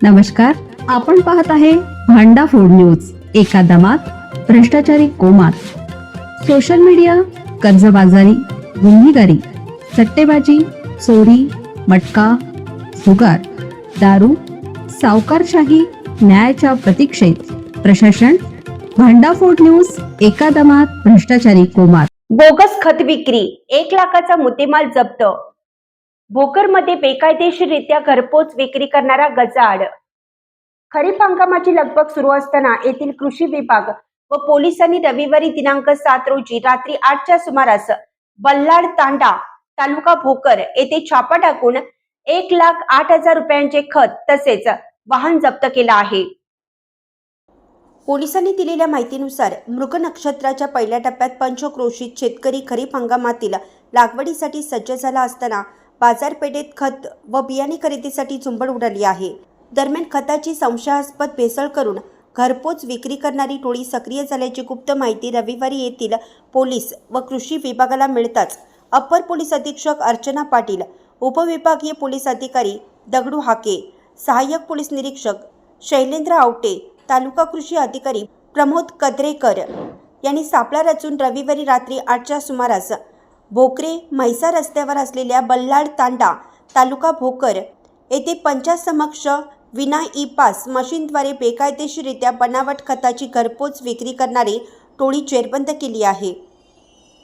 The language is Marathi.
नमस्कार, आपण पाहत आहे भांडा फूड न्यूज. एका दमात भ्रष्टाचारी कोमात. सोशल मीडिया, कर्जबाजारी, गुन्हेगारी, सट्टेबाजी, चोरी, मटका, जुगार, दारू, सावकारशाही, न्यायाच्या प्रतीक्षेत प्रशासन. भांडा फूड न्यूज. एका दमात भ्रष्टाचारी कोमात. बोगस खत विक्री, 1 लाखाचा मुद्देमाल जप्त. भोकरमध्ये बेकायदेशीररित्या घरपोच विक्री करणारा गजाआड. खरीप हंगामाची लगबग सुरू असताना येथील कृषी विभाग व पोलिसांनी रविवारी दिनांक 7 रोजी रात्री 8च्या सुमारास बल्लाड तांडा, तालुका भोकर येथे छापा टाकून 1,08,000 रुपयांचे खत तसेच वाहन जप्त केला आहे. पोलिसांनी दिलेल्या माहितीनुसार मृग नक्षत्राच्या पहिल्या टप्प्यात पंचक्रोशीत शेतकरी खरीप हंगामातील लागवडीसाठी सज्ज झाला असताना बाजारपेठेत खत व बियाणे खरेदीसाठी झुंबड उडाली आहे. दरम्यान खताची संशयास्पद भेसळ करून घरपोच विक्री करणारी टोळी सक्रिय झाल्याची गुप्त माहिती रविवारी येथील पोलीस व कृषी विभागाला मिळताच अप्पर पोलीस अधीक्षक अर्चना पाटील, उपविभागीय पोलीस अधिकारी दगडू हाके, सहाय्यक पोलीस निरीक्षक शैलेंद्र आवटे, तालुका कृषी अधिकारी प्रमोद कद्रेकर यांनी सापळा रचून रविवारी रात्री 8च्या सुमारास भोकरे म्हैसा रस्त्यावर असलेल्या बल्लाड तांडा, तालुका भोकर येथे पंचासमक्ष विना ई पास मशीनद्वारे बेकायदेशीररित्या बनावट खताची घरपोच विक्री करणारी टोळी जेरबंद केली आहे.